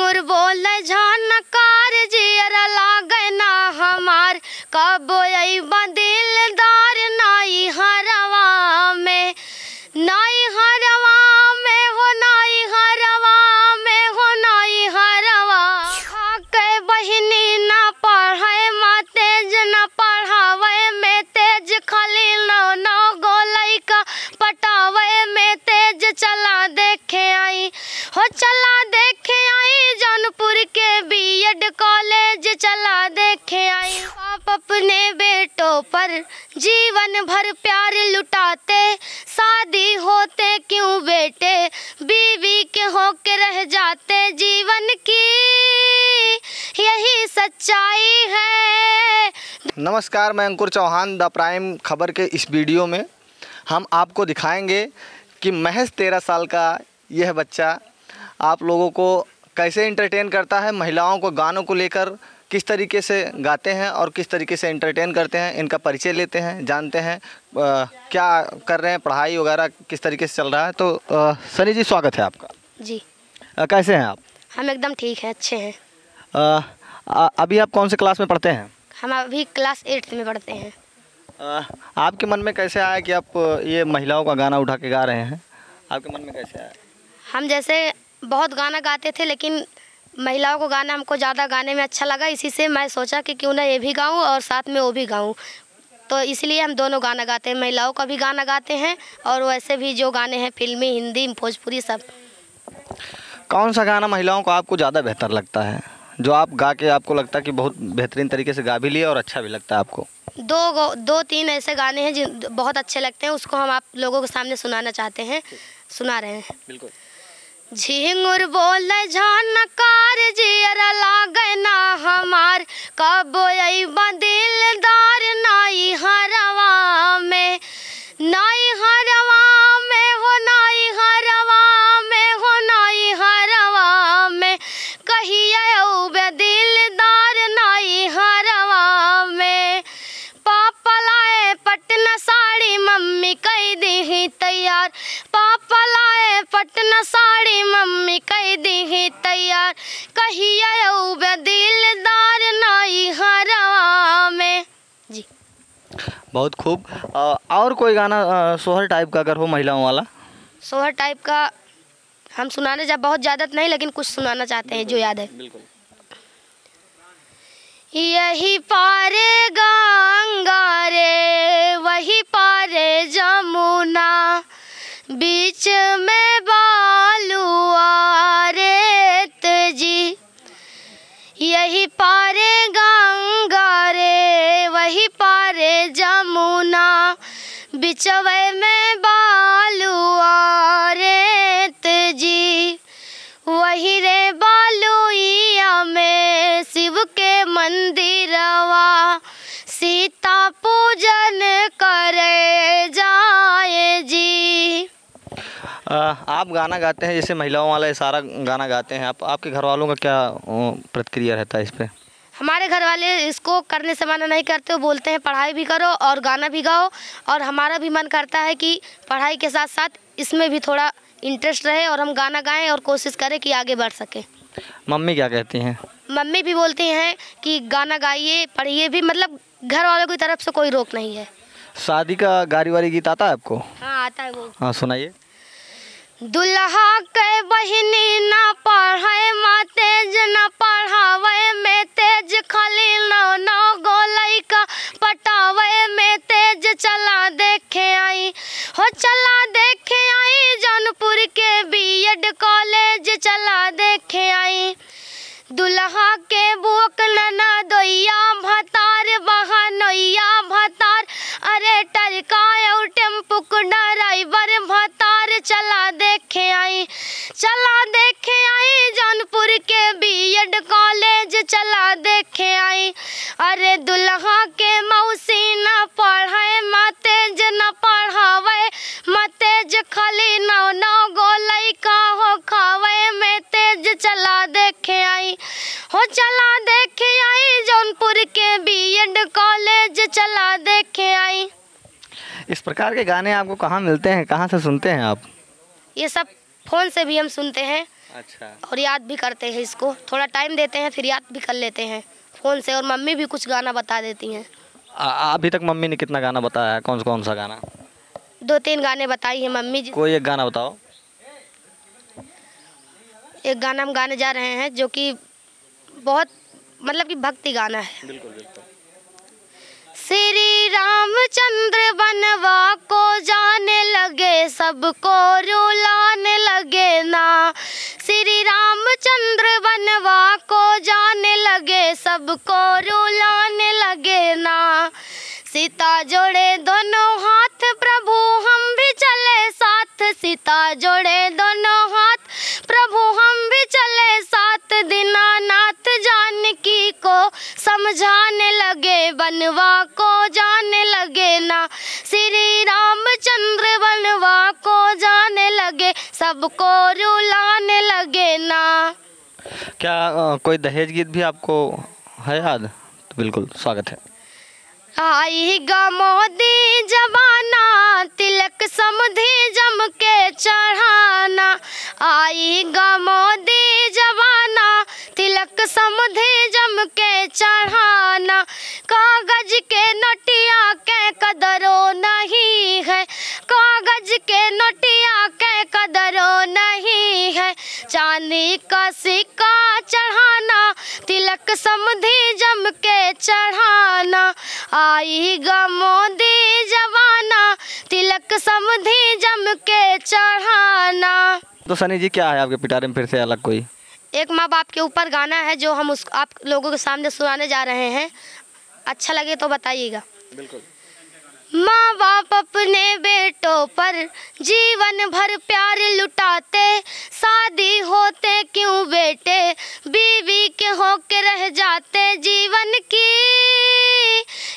झिंगुर बोले झनकार जियरा लागे ना हमार, कब अइबा दिलदार नाई हरवा में, नाई हरवा में हो, नाई हरवा में हो, नाई हरवा। के बहिनी ना पढ़े माँ तेज ना पढ़ावे में तेज, खाली नौ नौ गोलई का पटावे में तेज। चला देखे आई हो, चला देखे आई जौनपुर के बीएड कॉलेज, चला देखे आई। बाप अपने बेटों पर जीवन भर प्यार लुटाते, शादी होते क्यों बेटे बीवी के होके रह जाते, जीवन की यही सच्चाई है। नमस्कार, मैं अंकुर चौहान। द प्राइम खबर के इस वीडियो में हम आपको दिखाएंगे कि महज 13 साल का यह बच्चा आप लोगों को कैसे एंटरटेन करता है। महिलाओं को गानों को लेकर किस तरीके से गाते हैं और किस तरीके से एंटरटेन करते हैं, इनका परिचय लेते हैं, जानते हैं क्या कर रहे हैं, पढ़ाई वगैरह किस तरीके से चल रहा है। तो सनी जी, स्वागत है आपका जी। कैसे हैं आप? हम एकदम ठीक हैं, अच्छे हैं। अभी आप कौन से क्लास में पढ़ते हैं? हम अभी क्लास 8 में पढ़ते हैं। आपके मन में कैसे आया कि आप ये महिलाओं का गाना उठा के गा रहे हैं? आपके मन में कैसे आया? हम जैसे बहुत गाना गाते थे, लेकिन महिलाओं को गाना हमको ज़्यादा गाने में अच्छा लगा, इसी से मैं सोचा कि क्यों ना ये भी गाऊं और साथ में वो भी गाऊं। तो इसलिए हम दोनों गाना गाते हैं, महिलाओं का भी गाना गाते हैं और वैसे भी जो गाने हैं फिल्मी, हिंदी, भोजपुरी सब। कौन सा गाना महिलाओं को आपको ज़्यादा बेहतर लगता है, जो आप गा के आपको लगता है कि बहुत बेहतरीन तरीके से गा भी लिए और अच्छा भी लगता है आपको? दो तीन ऐसे गाने हैं जिन बहुत अच्छे लगते हैं, उसको हम आप लोगों के सामने सुनाना चाहते हैं, सुना रहे हैं। बिल्कुल। झिंगुर बोले झनकार जियरा लागे ना हमार, कब अइबा दिलदार नाई हरवा में, नाई हरवा में हो, नाई हरवा में हो, नाई हरवा में, कहिया अउबे दिलदार नाई हरवा में। पापा लाए पटना साड़ी मम्मी कई दी तैयार, पापा लाए पटना साड़ी मम्मी कई दी तैयार, कहिया अउबे दिलदार नाई हरवा में। जी, बहुत खूब। और कोई गाना सोहर टाइप का अगर हो, महिलाओं वाला? सोहर टाइप का हम सुनाने जब बहुत ज़्यादा नहीं, लेकिन कुछ सुनाना चाहते हैं जो याद है। बिल्कुल। यही पारे गंगा रे वही पारे जमुना, बीच में बालुआ रेत जी। यही पारे गंगा रे वही पारे जमुना, बिचवे में बालुआ रेत जी। वही रे बालुइया में शिव के मंदिरवा, सीता पूजन करे जाए जी। आप गाना गाते हैं, जैसे महिलाओं वाला ये सारा गाना गाते हैं, आपके घर वालों का क्या प्रतिक्रिया रहता है इस पे? हमारे घर वाले इसको करने से मना नहीं करते, वो बोलते हैं पढ़ाई भी करो और गाना भी गाओ, और हमारा भी मन करता है कि पढ़ाई के साथ साथ इसमें भी थोड़ा इंटरेस्ट रहे और हम गाना गाएं और कोशिश करें कि आगे बढ़ सके। मम्मी क्या कहती हैं? मम्मी भी बोलती हैं कि गाना गाइए, पढ़िए भी, मतलब घर वालों की तरफ से कोई रोक नहीं है। शादी का गारी वारी गीत आता है आपको? हाँ, आता है वो। हाँ, सुनाइए। दुल्हा के बहिनी ना पढ़े माँ तेज ना पढ़ावे में तेज, खाली नौ नौ गोलई का पटावे में तेज। चला देखे आई हो, चला देखे आई जौनपुर के बीएड कॉलेज, चला देखे आई। दुल्हा के बुक नना दोइया भतार बहानोइया भतार, अरे टरका और टेम्पू ड्राइवर भतार, चला देखे आई। चला देखे आई जौनपुर के बीएड कॉलेज, चला देखे आई। अरे दुल्हा के मौसी न पढ़े माँ तेज न पढ़ावे, माँ तेज खाली नौ नौ गोलई का हो खावे में तेज। चला देखे आई हो, चला देखे आई जौनपुर के बीएड कॉलेज, चला देखे आई। इस प्रकार के गाने आपको कहाँ मिलते हैं, कहाँ से सुनते हैं आप? ये सब फ़ोन से भी हम सुनते हैं, अच्छा। और याद भी करते हैं इसको, थोड़ा टाइम देते हैं फिर याद भी कर लेते हैं फ़ोन से। और मम्मी भी कुछ गाना बता देती हैं। अभी तक मम्मी ने कितना गाना बताया है? कौन सा गाना? 2-3 गाने बताई हैं मम्मी जी। कोई एक गाना बताओ। एक गाना हम गाने जा रहे हैं जो कि बहुत मतलब कि भक्ति गाना है। बिल्कुल बिल्कुल। श्री रामचंद्र बनवा को जाने लगे, सबको रुलाने लगे ना। श्री रामचंद्र बनवा को जाने लगे, सबको रुलाने लगे ना। सीता जोड़े दोनों हाथ, प्रभु हम भी चले साथ। सीता जोड़े दोनों हाथ, प्रभु हम भी चले साथ। दीनानाथ जानकी को समझाने लगे, बनवा को जाने लगे ना। श्री रामचंद्र बनवा को जाने लगे, सबको रुलाने लगे ना। क्या कोई दहेज गीत भी आपको है याद? तो बिल्कुल स्वागत है। आएगा मोदी जमाना, तिलक समधी जम के चढ़ाना। आएगा मोदी जमाना, तिलक समधी जम के चढ़ाना। कागज के नोटिया के कदरों नहीं है, कागज के नोटिया के कदरों नहीं है। चांदी का सिक्का चढ़ाना, तिलक समधी जम के चढ़ाना। आएगा मोदी जमाना, तिलक समधी जम के चढ़ाना। तो सनी जी क्या है आपके पिटारे में फिर से अलग कोई? एक माँ बाप के ऊपर गाना है जो हम उस आप लोगों के सामने सुनाने जा रहे हैं। अच्छा लगे तो बताइएगा। बिल्कुल। माँ बाप अपने बेटों पर जीवन भर प्यार लुटाते। शादी होते क्यों बेटे बीवी के होके रह जाते। जीवन की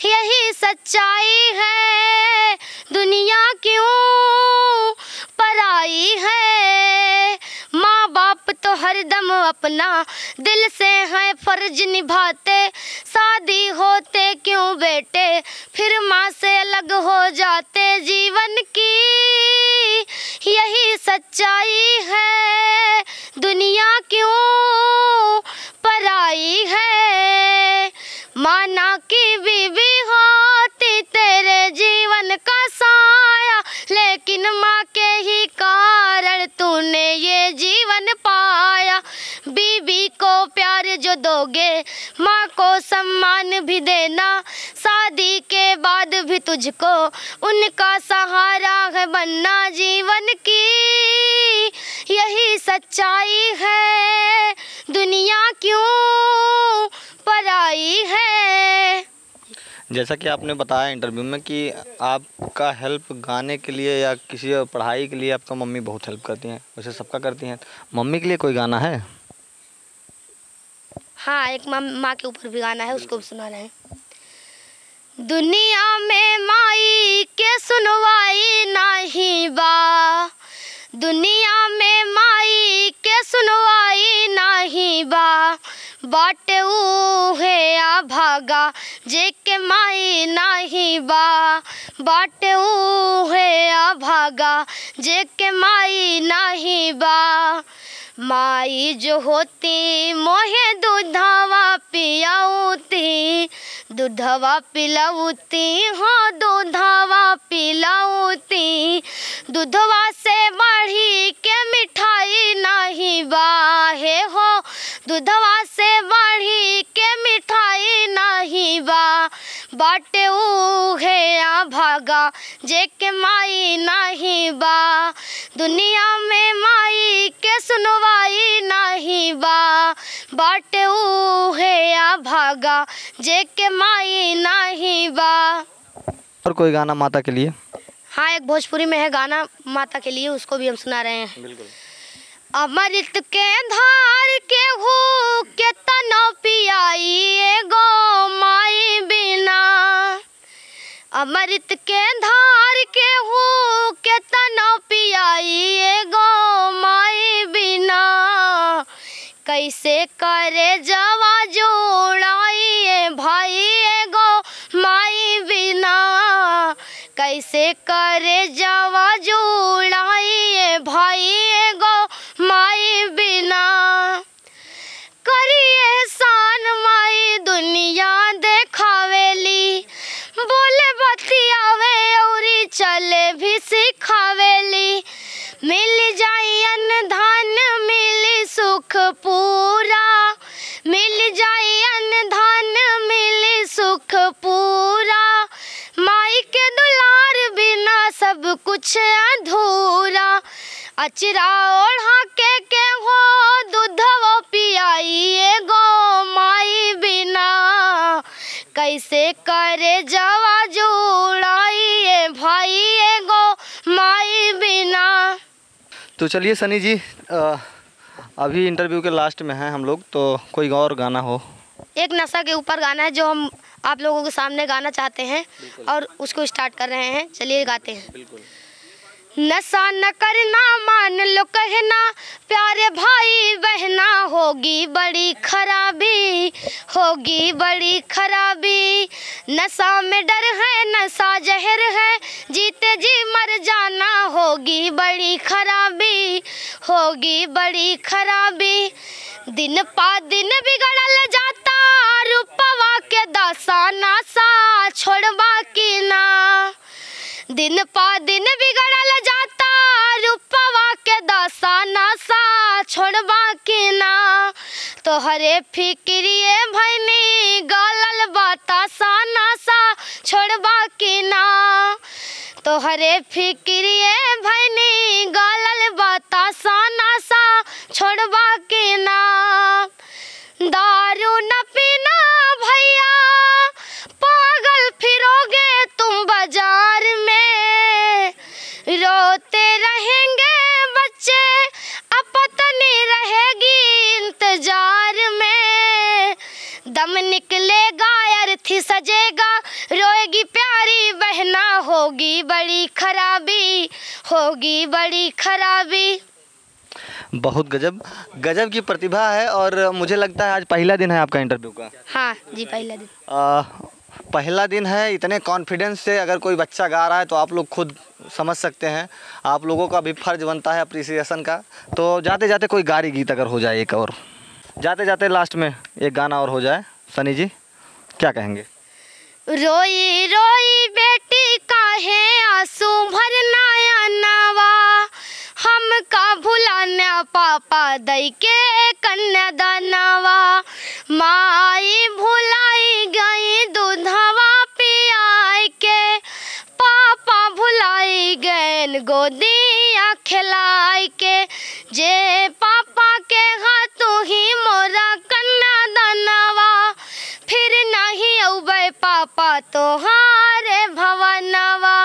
यही सच्चाई है, दुनिया क्यों पराई है। माँ बाप तो हरदम अपना दिल से है फर्ज निभाते। शादी होते क्यों बेटे फिर माँ से अलग हो जाते। जीवन की यही सच्चाई है, दुनिया क्यों पराई है। माना की बीवी होती तेरे जीवन का साया, लेकिन माँ के ही कारण तूने ये जीवन पाया। बीवी को प्यार जो दोगे, माँ को सम्मान भी देना। शादी के बाद भी तुझको उनका सहारा है बनना। जीवन की यही सच्चाई है, दुनिया क्यों पराई है। जैसा कि आपने बताया इंटरव्यू में कि आपका हेल्प गाने के लिए या किसी और पढ़ाई के लिए आपका मम्मी बहुत हेल्प करती हैं, वैसे सबका करती हैं। मम्मी के लिए कोई गाना है? हाँ, एक माँ के ऊपर भी गाना है, उसको भी सुना रहे हैं। दुनिया में माई के सुनवाई नहीं बा, दुनिया में माई के सुनवाई नहीं बा। बाटे उहे आ भागा जे के माई नहीं बा। बाटे उहे आ भागा जे के माई नहीं बा। माई जो होती मोहे दूधवा पियाऊती, दूधवा पिलाऊती, हाँ दूधवा पिलाऊती। दूधवा से बढ़ी के मिठाई नहीं बाहे हो, दूधवा से बढ़ी के मिठाई नहीं बा। बाटे उहे आ भागा जे के माई नहीं बा। दुनिया में माई के सुनवाई नहीं बा। बाटे उहे आ भागा जे के माई नहीं बा। और कोई गाना माता के लिए? हाँ, एक भोजपुरी में है गाना माता के लिए, उसको भी हम सुना रहे हैं। बिल्कुल। अमृत के धार के हो के तनो पियाई गो माई बिना। अमृत के धार के हो के तनो पियाई गो माई बिना। कैसे करे जवा जोड़ाई भाई गो माई बिना। कैसे करे जवा जोड़ाई भाई गो माई बिना। पूरा, मिल जाए अन्न धन मिले सुख पूरा, माई के दुलार बिना सब कुछ अधूरा, अचरा ओढ़ा के हो दूध वो पियाई गो माई बिना, कैसे करे जवा जुड़ाई भाई गो माई बिना। तो चलिए सनी जी, अभी इंटरव्यू के लास्ट में हैं हम लोग, तो कोई और गाना हो? एक नशा के ऊपर गाना है जो हम आप लोगों के सामने गाना चाहते हैं और उसको स्टार्ट कर रहे हैं। चलिए गाते हैं। बिल्कुल। नशा न करना मान लो कहना, प्यारे भाई बहना होगी बड़ी खराबी, होगी बड़ी खराबी, नशा में डर है नशा जहर है, जीते जी मर जाना होगी बड़ी खराबी, होगी बड़ी खराबी, दिन पा दिन बिगड़ल जाता रूपवा के दशा, नशा छोड़वा की ना, दिन पा दिन बिगड़ल जाता रूपवा के दशा, नशा छोड़वा की ना, तोहरे फिक्रिए भैनी गलल बतासा, नशा छोड़वा की ना, तोहरे फिक्रिए भैनी गलल बतासा, नशा छोड़वा की ना, दारू न पीना भैया पागल फिरोगे तुम बाजार में, रोते रहेंगे बच्चे अब पत्नी रहेगी इंतजार में, दम निकलेगा अर्थी सजेगा, रोएगी प्यारी बहना होगी बड़ी खराबी, होगी बड़ी खराबी। बहुत गजब गजब की प्रतिभा है, और मुझे लगता है आज पहला दिन है आपका इंटरव्यू का। हाँ जी, पहला दिन। पहला दिन है, इतने कॉन्फिडेंस से अगर कोई बच्चा गा रहा है तो आप लोग खुद समझ सकते हैं, आप लोगों का भी फर्ज बनता है अप्रिसिएशन का। तो जाते जाते कोई गारी गीत अगर हो जाए एक और, जाते जाते लास्ट में एक गाना और हो जाए, सनी जी क्या कहेंगे? रोई रोई बेटी काहे आंसू भरना या नवा, हम का भुलाना पापा दई के कन्यादानवा, माई भुलाई गई दूधवा पियाई के, पापा भुलाई गए गोदिया खिलाई के, जे पापा के हाथों ही मोरा कन्यादानवा, फिर नहीं औबे पापा तोहारे भवनवा,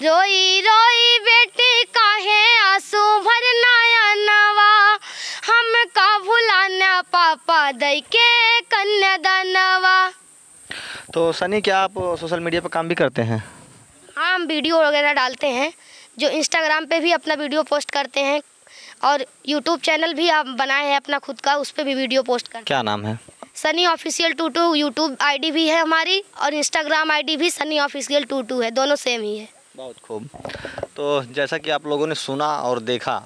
रोई रोई बेटी काहे आंसू भरना या नवा, हम का भुलाना पापा दई के कन्यादानवा। तो सनी, क्या आप सोशल मीडिया पर काम भी करते हैं? हाँ, हम वीडियो वगैरह डालते हैं, जो इंस्टाग्राम पे भी अपना वीडियो पोस्ट करते हैं, और यूट्यूब चैनल भी आप बनाए हैं अपना खुद का, उस पर भी वीडियो पोस्ट करते हैं। क्या नाम है? सनी ऑफिशियल 22 यूट्यूब आईडी भी है हमारी, और इंस्टाग्राम आईडी भी सनी ऑफिशियल 22 है, दोनों सेम ही है। बहुत खूब। तो जैसा कि आप लोगों ने सुना और देखा,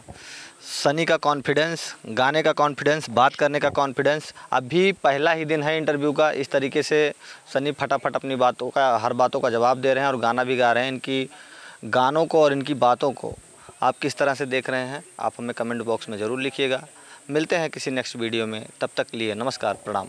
सनी का कॉन्फिडेंस, गाने का कॉन्फिडेंस, बात करने का कॉन्फिडेंस। अभी पहला ही दिन है इंटरव्यू का, इस तरीके से सनी फटाफट अपनी बातों का, हर बातों का जवाब दे रहे हैं और गाना भी गा रहे हैं। इनकी गानों को और इनकी बातों को आप किस तरह से देख रहे हैं, आप हमें कमेंट बॉक्स में ज़रूर लिखिएगा। मिलते हैं किसी नेक्स्ट वीडियो में, तब तक के लिए नमस्कार, प्रणाम।